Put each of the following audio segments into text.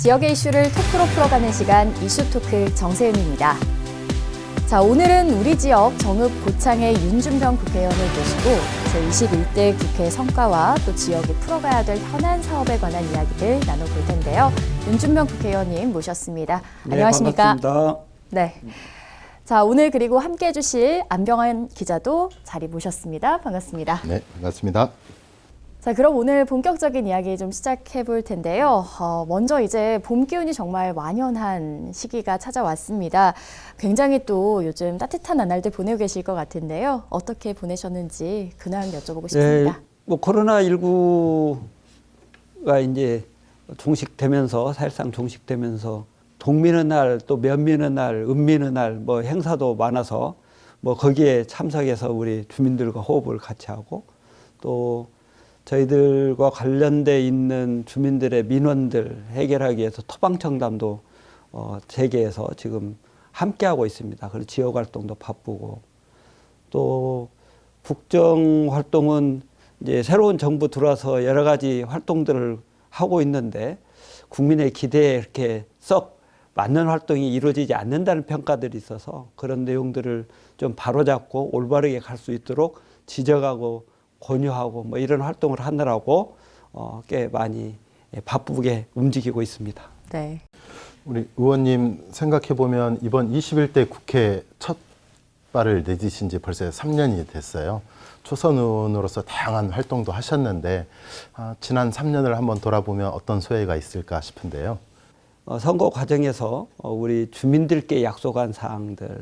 지역의 이슈를 토크로 풀어가는 시간 이슈토크 정세윤입니다. 자, 오늘은 우리 지역 정읍 고창의 윤준병 국회의원을 모시고 제21대 국회 성과와 또 지역이 풀어가야 될 현안 사업에 관한 이야기를 나눠볼 텐데요. 윤준병 국회의원님 모셨습니다. 네, 안녕하십니까? 반갑습니다. 네. 자, 오늘 그리고 함께해 주실 안병환 기자도 자리 모셨습니다. 반갑습니다. 네, 반갑습니다. 자, 그럼 오늘 본격적인 이야기 좀 시작해 볼 텐데요. 먼저 이제 봄 기운이 정말 완연한 시기가 찾아왔습니다. 굉장히 또 요즘 따뜻한 나날들 보내고 계실 것 같은데요. 어떻게 보내셨는지 근황 여쭤보고 싶습니다. 네, 뭐 코로나19가 이제 종식되면서 사실상 종식되면서 동미는 날, 또 면미는 날, 은미는 날 뭐 행사도 많아서 뭐 거기에 참석해서 우리 주민들과 호흡을 같이 하고 또 저희들과 관련돼 있는 주민들의 민원들 해결하기 위해서 토방청담도 재개해서 지금 함께하고 있습니다. 그리고 지역 활동도 바쁘고 또 국정 활동은 이제 새로운 정부 들어와서 여러 가지 활동들을 하고 있는데 국민의 기대에 이렇게 썩 맞는 활동이 이루어지지 않는다는 평가들이 있어서 그런 내용들을 좀 바로잡고 올바르게 갈 수 있도록 지적하고 권유하고 뭐 이런 활동을 하느라고 꽤 많이 바쁘게 움직이고 있습니다. 네. 우리 의원님 생각해 보면 이번 21대 국회 첫 발을 내디신 지 벌써 3년이 됐어요. 초선 의원으로서 다양한 활동도 하셨는데 지난 3년을 한번 돌아보면 어떤 소회가 있을까 싶은데요. 선거 과정에서 우리 주민들께 약속한 사항들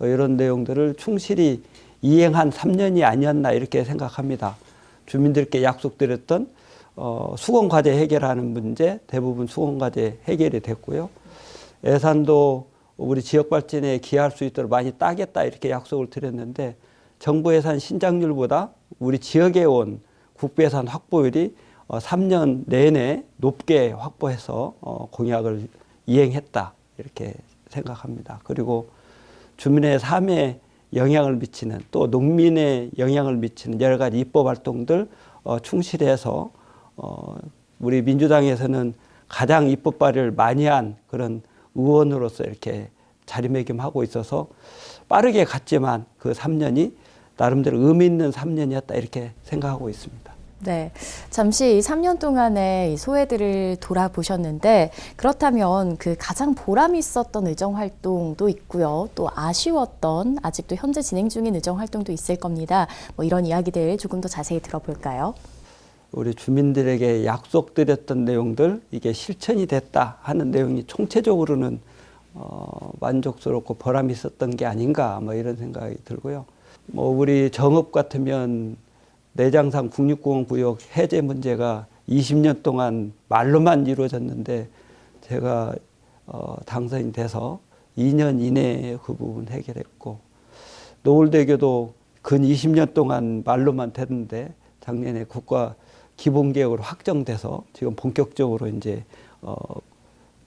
이런 내용들을 충실히 이행한 3년이 아니었나 이렇게 생각합니다. 주민들께 약속드렸던 수건과제 해결하는 문제 대부분 수건과제 해결이 됐고요. 예산도 우리 지역 발전에 기여할 수 있도록 많이 따겠다 이렇게 약속을 드렸는데 정부 예산 신장률보다 우리 지역에 온 국부예산 확보율이 3년 내내 높게 확보해서 공약을 이행했다 이렇게 생각합니다. 그리고 주민의 삶에 영향을 미치는 또 농민의 영향을 미치는 여러 가지 입법 활동들 충실해서 우리 민주당에서는 가장 입법 발의를 많이 한 그런 의원으로서 이렇게 자리매김하고 있어서 빠르게 갔지만 그 3년이 나름대로 의미 있는 3년이었다 이렇게 생각하고 있습니다. 네, 잠시 이 3년 동안의 이 소회들을 돌아보셨는데 그렇다면 그 가장 보람 있었던 의정 활동도 있고요. 또 아쉬웠던 아직도 현재 진행 중인 의정 활동도 있을 겁니다. 뭐 이런 이야기들 조금 더 자세히 들어볼까요? 우리 주민들에게 약속드렸던 내용들 이게 실천이 됐다 하는 내용이 총체적으로는 만족스럽고 보람 있었던 게 아닌가 뭐 이런 생각이 들고요. 뭐 우리 정읍 같으면 내장산 국립공원 구역 해제 문제가 20년 동안 말로만 이루어졌는데 제가 당선이 돼서 2년 이내에 그 부분 해결했고 노을대교도 근 20년 동안 말로만 됐는데 작년에 국가 기본계획으로 확정돼서 지금 본격적으로 이제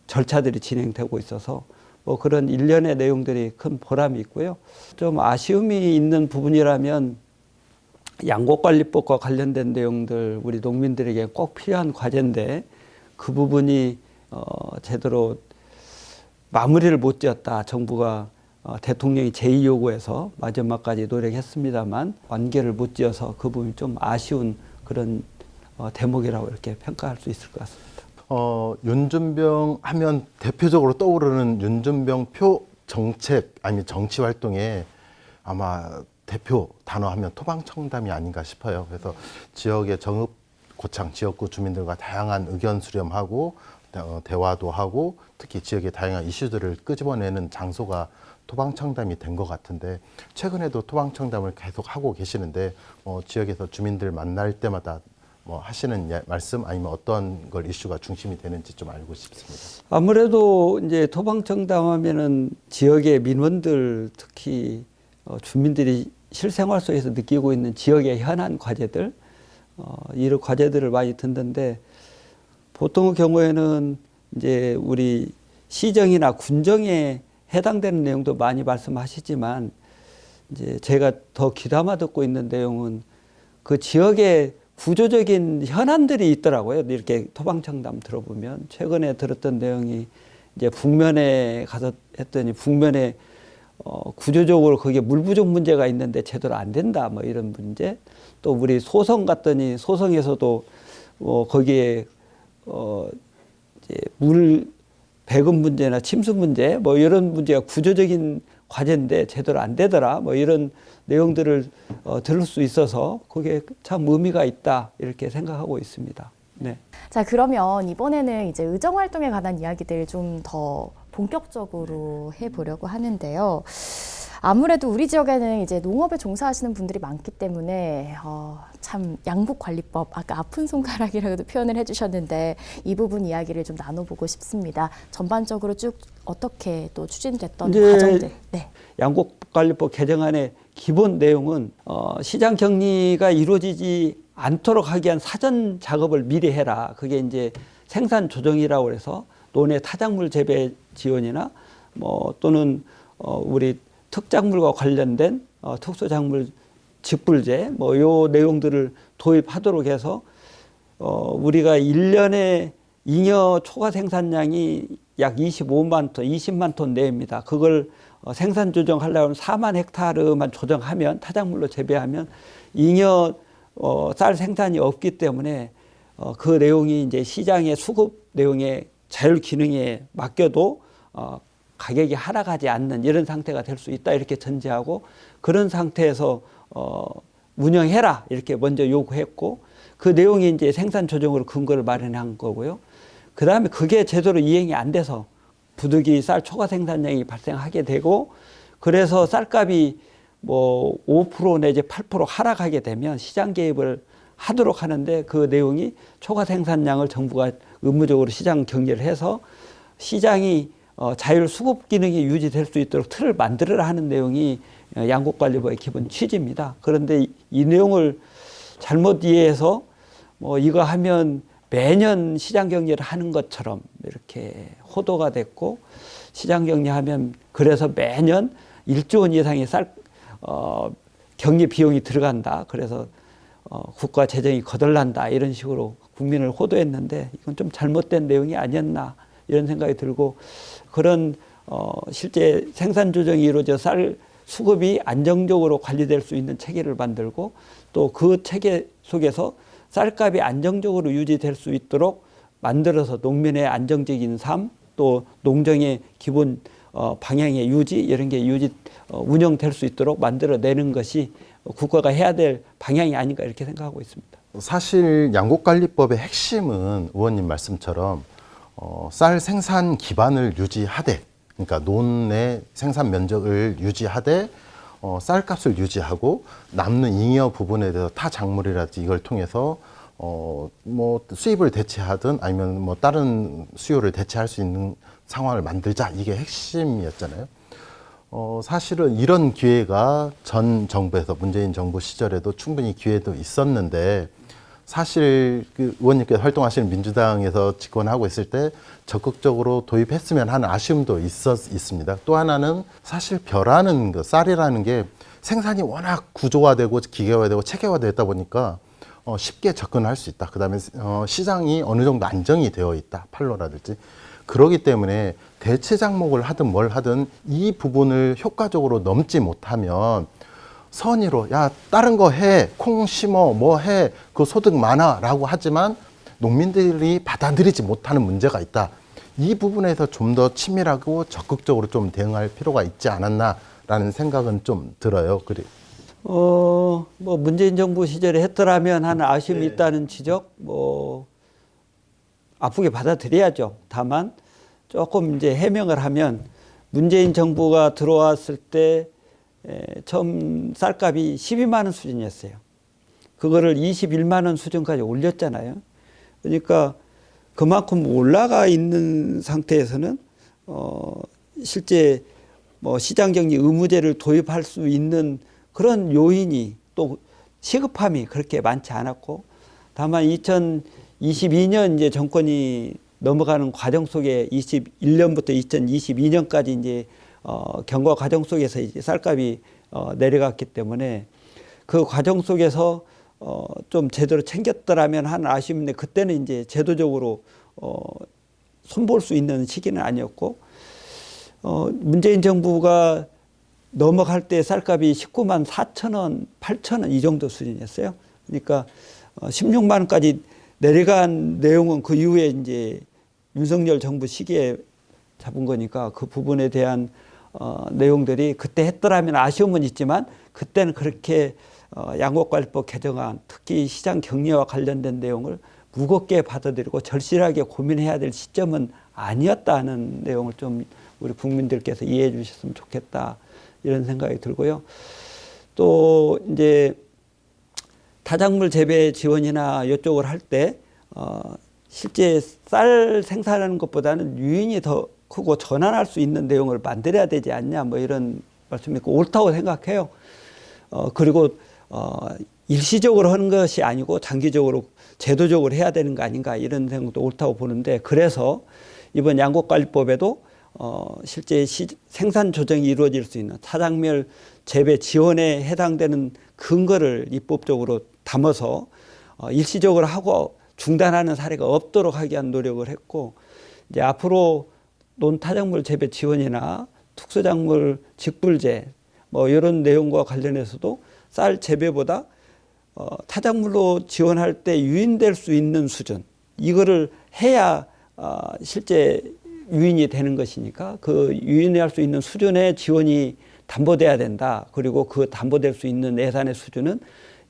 절차들이 진행되고 있어서 뭐 그런 일련의 내용들이 큰 보람이 있고요. 좀 아쉬움이 있는 부분이라면 양곡관리법과 관련된 내용들 우리 농민들에게 꼭 필요한 과제인데 그 부분이 제대로 마무리를 못 지었다. 정부가 대통령이 제2요구해서 마지막까지 노력했습니다만 완결을 못 지어서 그 부분이 좀 아쉬운 그런 대목이라고 이렇게 평가할 수 있을 것 같습니다. 윤준병 하면 대표적으로 떠오르는 윤준병 표 정책 아니면 정치 활동에 아마 대표 단어 하면 토방청담이 아닌가 싶어요. 그래서 지역의 정읍 고창 지역구 주민들과 다양한 의견 수렴하고 대화도 하고 특히 지역의 다양한 이슈들을 끄집어내는 장소가 토방청담이 된 것 같은데 최근에도 토방청담을 계속 하고 계시는데 지역에서 주민들 만날 때마다 뭐 하시는 말씀 아니면 어떤 걸 이슈가 중심이 되는지 좀 알고 싶습니다. 아무래도 이제 토방청담하면은 지역의 민원들 특히 주민들이 실생활 속에서 느끼고 있는 지역의 현안 과제들 이런 과제들을 많이 듣는데 보통의 경우에는 이제 우리 시정이나 군정에 해당되는 내용도 많이 말씀하시지만 이제 제가 더 귀담아 듣고 있는 내용은 그 지역의 구조적인 현안들이 있더라고요. 이렇게 토방청담 들어보면 최근에 들었던 내용이 이제 북면에 가서 했더니 북면에 구조적으로 거기에 물 부족 문제가 있는데 제대로 안 된다 뭐 이런 문제. 또 우리 소성 갔더니 소성에서도 거기에 이제 물 배급 문제나 침수 문제 뭐 이런 문제가 구조적인 과제인데 제대로 안 되더라 뭐 이런 내용들을 들을 수 있어서 그게 참 의미가 있다 이렇게 생각하고 있습니다. 네. 자, 그러면 이번에는 이제 의정 활동에 관한 이야기들 좀 더 본격적으로 해보려고 하는데요. 아무래도 우리 지역에는 이제 농업에 종사하시는 분들이 많기 때문에 참 양곡관리법, 아까 아픈 손가락이라고도 표현을 해주셨는데 이 부분 이야기를 좀 나눠보고 싶습니다. 전반적으로 쭉 어떻게 또 추진됐던 과정들. 네. 양곡관리법 개정안의 기본 내용은 시장 격리가 이루어지지 않도록 하기 위한 사전 작업을 미리 해라. 그게 이제 생산 조정이라고 해서 논의 타작물 재배 지원이나 뭐 또는 우리 특작물과 관련된 특수작물 직불제 뭐 요 내용들을 도입하도록 해서 우리가 1년에 잉여 초과 생산량이 약 25만 톤, 20만 톤 내입니다. 그걸 생산 조정하려면 4만 헥타르만 조정하면 타작물로 재배하면 잉여 쌀 생산이 없기 때문에 그 내용이 이제 시장의 수급 내용에 자율 기능에 맡겨도 가격이 하락하지 않는 이런 상태가 될 수 있다 이렇게 전제하고 그런 상태에서 운영해라 이렇게 먼저 요구했고 그 내용이 이제 생산 조정으로 근거를 마련한 거고요. 그 다음에 그게 제대로 이행이 안 돼서 부득이 쌀 초과 생산량이 발생하게 되고 그래서 쌀값이 뭐 5% 내지 8% 하락하게 되면 시장 개입을 하도록 하는데 그 내용이 초과 생산량을 정부가 의무적으로 시장 격리를 해서 시장이 자율 수급 기능이 유지될 수 있도록 틀을 만들어라 하는 내용이 양곡관리법의 기본 취지입니다. 그런데 이 내용을 잘못 이해해서 뭐 이거 하면 매년 시장 격리를 하는 것처럼 이렇게 호도가 됐고 시장 격리하면 그래서 매년 1조 원 이상의 격리 비용이 들어간다. 그래서 국가 재정이 거덜난다. 이런 식으로 국민을 호도했는데 이건 좀 잘못된 내용이 아니었나 이런 생각이 들고 그런 실제 생산 조정이 이루어져 쌀 수급이 안정적으로 관리될 수 있는 체계를 만들고 또 그 체계 속에서 쌀값이 안정적으로 유지될 수 있도록 만들어서 농민의 안정적인 삶 또 농정의 기본 방향의 유지 이런 게 운영될 수 있도록 만들어내는 것이 국가가 해야 될 방향이 아닌가 이렇게 생각하고 있습니다. 사실 양곡관리법의 핵심은 의원님 말씀처럼 쌀 생산 기반을 유지하되 그러니까 논의 생산 면적을 유지하되 쌀값을 유지하고 남는 잉여 부분에 대해서 타 작물이라든지 이걸 통해서 뭐 수입을 대체하든 아니면 뭐 다른 수요를 대체할 수 있는 상황을 만들자 이게 핵심이었잖아요. 사실은 이런 기회가 전 정부에서 문재인 정부 시절에도 충분히 기회도 있었는데 사실 그 의원님께서 활동하시는 민주당에서 집권하고 있을 때 적극적으로 도입했으면 하는 아쉬움도 있습니다. 또 하나는 사실 벼라는 그 쌀이라는 게 생산이 워낙 구조화되고 기계화되고 체계화되다 보니까 쉽게 접근할 수 있다. 그다음에 시장이 어느 정도 안정이 되어 있다. 팔로라든지. 그러기 때문에 대체 작목을 하든 뭘 하든 이 부분을 효과적으로 넘지 못하면 선의로 야 다른 거 해, 콩 심어, 뭐 해, 그 소득 많아라고 하지만 농민들이 받아들이지 못하는 문제가 있다. 이 부분에서 좀 더 치밀하고 적극적으로 좀 대응할 필요가 있지 않았나라는 생각은 좀 들어요. 그래. 뭐 문재인 정부 시절에 했더라면 하는 아쉬움이 있다는 지적 뭐 아프게 받아들여야죠. 다만 조금 이제 해명을 하면 문재인 정부가 들어왔을 때 처음 쌀값이 12만 원 수준이었어요. 그거를 21만 원 수준까지 올렸잖아요. 그러니까 그만큼 올라가 있는 상태에서는 실제 뭐 시장격리 의무제를 도입할 수 있는 그런 요인이 또 시급함이 그렇게 많지 않았고 다만 2022년 이제 정권이 넘어가는 과정 속에 21년부터 2022년까지 이제 경과 과정 속에서 이제 쌀값이 내려갔기 때문에 그 과정 속에서 좀 제대로 챙겼더라면 하는 아쉬움인데 그때는 이제 제도적으로 손볼 수 있는 시기는 아니었고 문재인 정부가 넘어갈 때 쌀값이 19만 4천 원, 8천 원 이 정도 수준이었어요. 그러니까 16만 원까지 내려간 내용은 그 이후에 이제 윤석열 정부 시기에 잡은 거니까 그 부분에 대한 내용들이 그때 했더라면 아쉬움은 있지만 그때는 그렇게 양곡관리법 개정안 특히 시장 격리와 관련된 내용을 무겁게 받아들이고 절실하게 고민해야 될 시점은 아니었다는 내용을 좀 우리 국민들께서 이해해 주셨으면 좋겠다 이런 생각이 들고요. 또 이제 타작물 재배 지원이나 이쪽을 할 때 실제 쌀 생산하는 것보다는 유인이 더 크고 전환할 수 있는 내용을 만들어야 되지 않냐 뭐 이런 말씀이 있고 옳다고 생각해요. 그리고 일시적으로 하는 것이 아니고 장기적으로 제도적으로 해야 되는 거 아닌가 이런 생각도 옳다고 보는데 그래서 이번 양곡관리법에도 실제 생산 조정이 이루어질 수 있는 타작물 재배 지원에 해당되는 근거를 입법적으로 담아서 일시적으로 하고 중단하는 사례가 없도록 하기 위한 노력을 했고 이제 앞으로 논타작물 재배 지원이나 특수작물 직불제 뭐 이런 내용과 관련해서도 쌀 재배보다 타작물로 지원할 때 유인될 수 있는 수준 이거를 해야 실제 유인이 되는 것이니까 그 유인할 수 있는 수준의 지원이 담보돼야 된다. 그리고 그 담보될 수 있는 예산의 수준은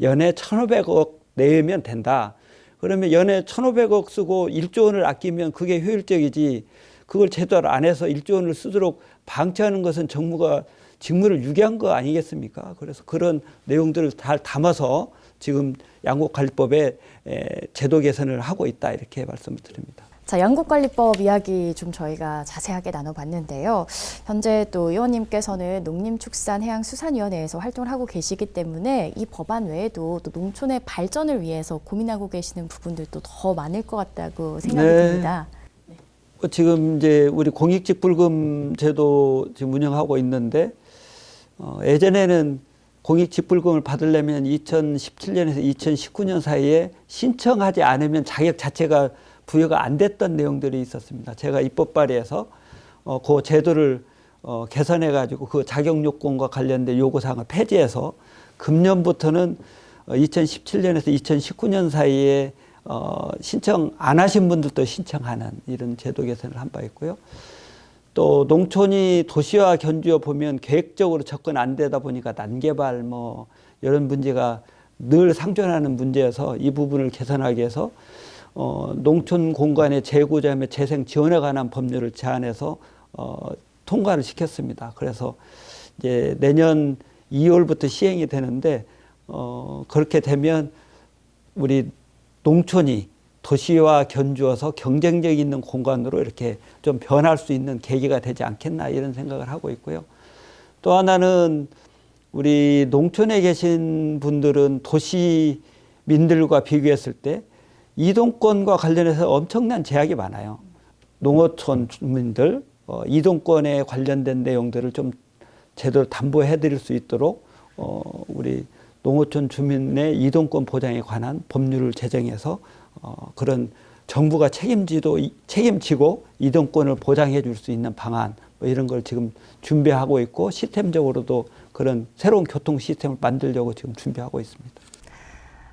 연해 1,500억 내면 된다. 그러면 연해 1,500억 쓰고 1조 원을 아끼면 그게 효율적이지 그걸 제대로 안 해서 1조 원을 쓰도록 방치하는 것은 정부가 직무를 유기한 거 아니겠습니까? 그래서 그런 내용들을 잘 담아서 지금 양곡관리법에 제도 개선을 하고 있다 이렇게 말씀을 드립니다. 자, 양곡관리법 이야기 좀 저희가 자세하게 나눠봤는데요. 현재 또 의원님께서는 농림축산해양수산위원회에서 활동을 하고 계시기 때문에 이 법안 외에도 또 농촌의 발전을 위해서 고민하고 계시는 부분들도 더 많을 것 같다고 생각이 듭니다. 지금 이제 우리 공익직불금 제도 지금 운영하고 있는데 예전에는 공익직불금을 받으려면 2017년에서 2019년 사이에 신청하지 않으면 자격 자체가 부여가 안 됐던 내용들이 있었습니다. 제가 입법 발의해서 그 제도를 개선해 가지고 그 자격 요건과 관련된 요구사항을 폐지해서 금년부터는 2017년에서 2019년 사이에 신청 안 하신 분들도 신청하는 이런 제도 개선을 한 바 있고요. 또 농촌이 도시화 견주어 보면 계획적으로 접근 안 되다 보니까 난개발 뭐 이런 문제가 늘 상존하는 문제여서 이 부분을 개선하기 위해서 농촌 공간의 재구조 및 재생 지원에 관한 법률을 제안해서 통과를 시켰습니다. 그래서 이제 내년 2월부터 시행이 되는데 그렇게 되면 우리 농촌이 도시와 견주어서 경쟁력 있는 공간으로 이렇게 좀 변할 수 있는 계기가 되지 않겠나 이런 생각을 하고 있고요. 또 하나는 우리 농촌에 계신 분들은 도시민들과 비교했을 때 이동권과 관련해서 엄청난 제약이 많아요. 농어촌 주민들 이동권에 관련된 내용들을 좀 제대로 담보해 드릴 수 있도록 우리 농어촌 주민의 이동권 보장에 관한 법률을 제정해서 그런 정부가 책임지고 이동권을 보장해 줄 수 있는 방안 뭐 이런 걸 지금 준비하고 있고 시스템적으로도 그런 새로운 교통 시스템을 만들려고 지금 준비하고 있습니다.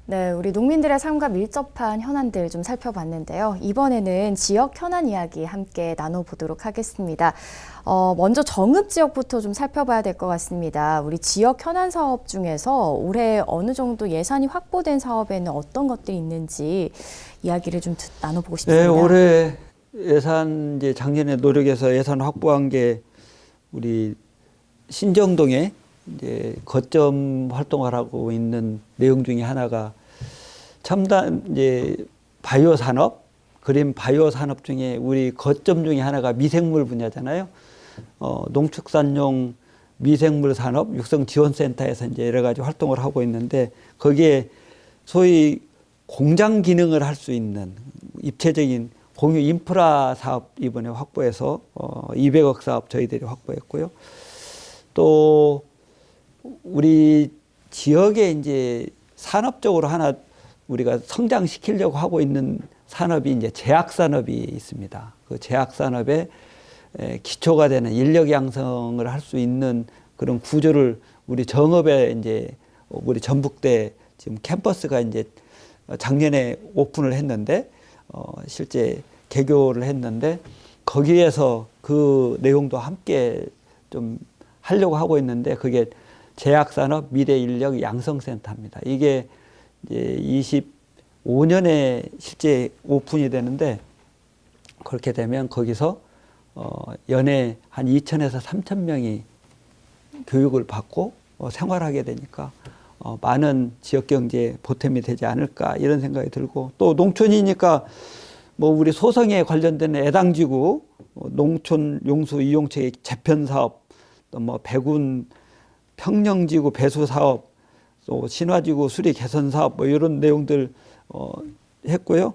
네, 우리 농민들의 삶과 밀접한 현안들 좀 살펴봤는데요. 이번에는 지역 현안 이야기 함께 나눠보도록 하겠습니다. 먼저 정읍 지역부터 좀 살펴봐야 될 것 같습니다. 우리 지역 현안 사업 중에서 올해 어느 정도 예산이 확보된 사업에는 어떤 것들이 있는지 이야기를 좀 나눠보고 싶습니다. 네, 올해 예산 이제 작년에 노력해서 예산 확보한 게 우리 신정동에 이제 거점 활동을 하고 있는 내용 중에 하나가 첨단 이제 바이오 산업, 그린 바이오 산업 중에 우리 거점 중에 하나가 미생물 분야잖아요. 농축산용 미생물 산업 육성 지원센터에서 이제 여러 가지 활동을 하고 있는데 거기에 소위 공장 기능을 할 수 있는 입체적인 공유 인프라 사업 이번에 확보해서 200억 사업 저희들이 확보했고요. 또 우리 지역에 이제 산업적으로 하나 우리가 성장시키려고 하고 있는 산업이 이제 제약산업이 있습니다. 그 제약산업의 기초가 되는 인력 양성을 할 수 있는 그런 구조를 우리 정읍에 이제 우리 전북대 지금 캠퍼스가 이제 작년에 오픈을 했는데 실제 개교를 했는데 거기에서 그 내용도 함께 좀 하려고 하고 있는데 그게 제약산업 미래인력 양성센터입니다. 이게 이제 25년에 실제 오픈이 되는데 그렇게 되면 거기서 연에 한 2,000에서 3,000명이 교육을 받고 생활하게 되니까 많은 지역 경제에 보탬이 되지 않을까 이런 생각이 들고 또 농촌이니까 뭐 우리 소성에 관련된 애당지구 농촌 용수 이용체계 재편 사업 또 뭐 백운 평령지구 배수 사업 또 신화지구 수리 개선 사업 뭐 이런 내용들 했고요.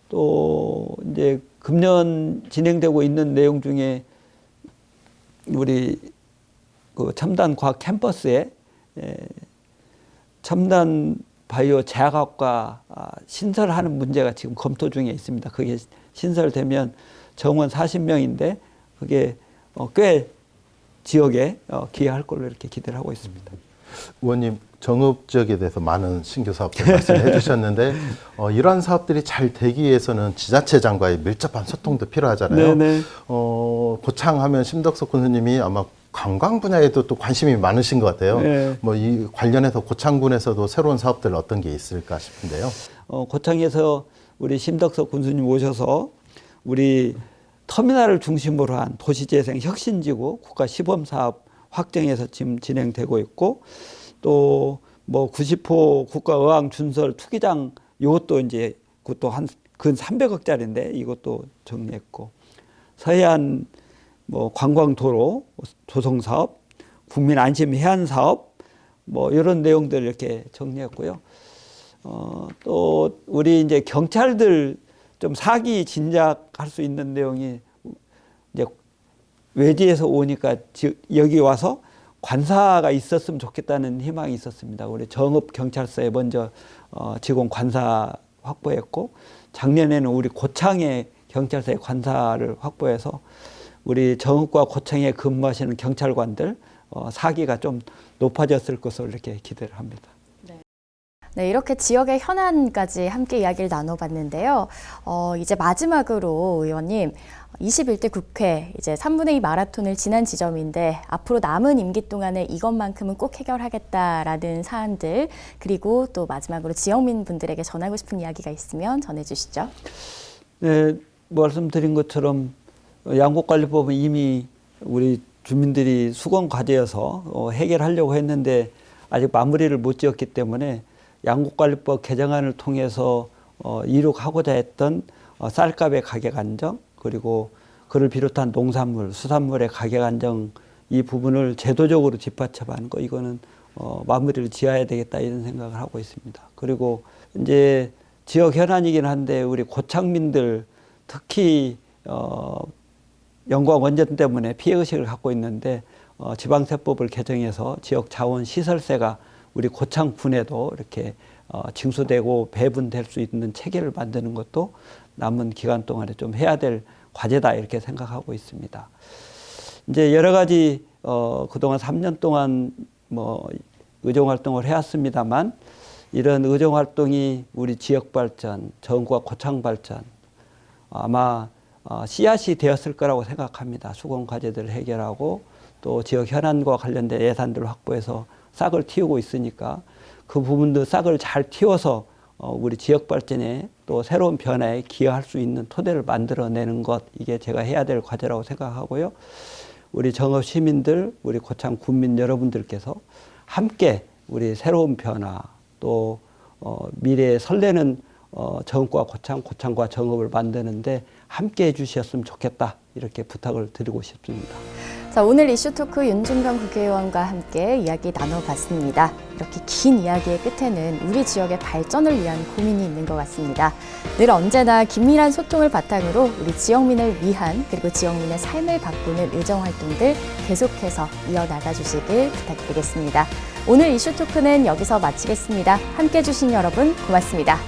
또 이제 금년 진행되고 있는 내용 중에 우리 그 첨단 과학 캠퍼스에 첨단 바이오 제약학과 신설하는 문제가 지금 검토 중에 있습니다. 그게 신설되면 정원 40명인데 그게 꽤 지역에 기여할 걸로 이렇게 기대를 하고 있습니다. 의원님, 정읍 지역에 대해서 많은 신규 사업들 말씀해 주셨는데 이러한 사업들이 잘 되기 위해서는 지자체장과의 밀접한 소통도 필요하잖아요. 네네. 고창하면 심덕석 군수님이 아마 관광 분야에도 또 관심이 많으신 것 같아요. 네. 뭐 이 관련해서 고창군에서도 새로운 사업들 어떤 게 있을까 싶은데요. 고창에서 우리 심덕석 군수님 오셔서 우리 터미널을 중심으로 한 도시재생 혁신지구 국가 시범사업 확정해서 지금 진행되고 있고 또 뭐 90호 국가의왕 준설 투기장 이것도 이제 그것도 한 근 300억짜리인데 이것도 정리했고 서해안 뭐 관광도로 조성 사업, 국민 안심 해안 사업 뭐 이런 내용들 이렇게 정리했고요. 또 우리 이제 경찰들 좀 사기 진작할 수 있는 내용이 이제 외지에서 오니까 여기 와서 관사가 있었으면 좋겠다는 희망이 있었습니다. 우리 정읍 경찰서에 먼저 직원 관사 확보했고 작년에는 우리 고창에 경찰서에 관사를 확보해서 우리 정읍과 고창에 근무하시는 경찰관들 사기가 좀 높아졌을 것으로 이렇게 기대를 합니다. 네, 이렇게 지역의 현안까지 함께 이야기를 나눠봤는데요. 이제 마지막으로 의원님, 21대 국회 이제 3분의 2 마라톤을 지난 지점인데 앞으로 남은 임기 동안에 이것만큼은 꼭 해결하겠다라는 사안들 그리고 또 마지막으로 지역민 분들에게 전하고 싶은 이야기가 있으면 전해주시죠. 네, 말씀드린 것처럼 양곡관리법은 이미 우리 주민들이 수건 과제여서 해결하려고 했는데 아직 마무리를 못 지었기 때문에 양곡관리법 개정안을 통해서 이룩하고자 했던 쌀값의 가격 안정 그리고 그를 비롯한 농산물, 수산물의 가격 안정 이 부분을 제도적으로 뒷받침하는 거 이거는 마무리를 지어야 되겠다 이런 생각을 하고 있습니다. 그리고 이제 지역 현안이긴 한데 우리 고창민들 특히 영광 원전 때문에 피해의식을 갖고 있는데 지방세법을 개정해서 지역 자원 시설세가 우리 고창군에도 이렇게 징수되고 배분될 수 있는 체계를 만드는 것도 남은 기간 동안에 좀 해야 될 과제다 이렇게 생각하고 있습니다. 이제 여러 가지 그동안 3년 동안 뭐 의정 활동을 해왔습니다만 이런 의정 활동이 우리 지역 발전, 정읍과 고창 발전 아마 씨앗이 되었을 거라고 생각합니다. 수건 과제들을 해결하고 또 지역 현안과 관련된 예산들을 확보해서 싹을 틔우고 있으니까 그 부분도 싹을 잘 틔워서 우리 지역 발전에 또 새로운 변화에 기여할 수 있는 토대를 만들어내는 것 이게 제가 해야 될 과제라고 생각하고요. 우리 정읍 시민들, 우리 고창 군민 여러분들께서 함께 우리 새로운 변화 또 미래에 설레는 정읍과 고창, 고창과 정읍을 만드는데 함께 해주셨으면 좋겠다 이렇게 부탁을 드리고 싶습니다. 자, 오늘 이슈토크 윤준병 국회의원과 함께 이야기 나눠봤습니다. 이렇게 긴 이야기의 끝에는 우리 지역의 발전을 위한 고민이 있는 것 같습니다. 늘 언제나 긴밀한 소통을 바탕으로 우리 지역민을 위한 그리고 지역민의 삶을 바꾸는 의정활동들 계속해서 이어나가 주시길 부탁드리겠습니다. 오늘 이슈토크는 여기서 마치겠습니다. 함께해 주신 여러분 고맙습니다.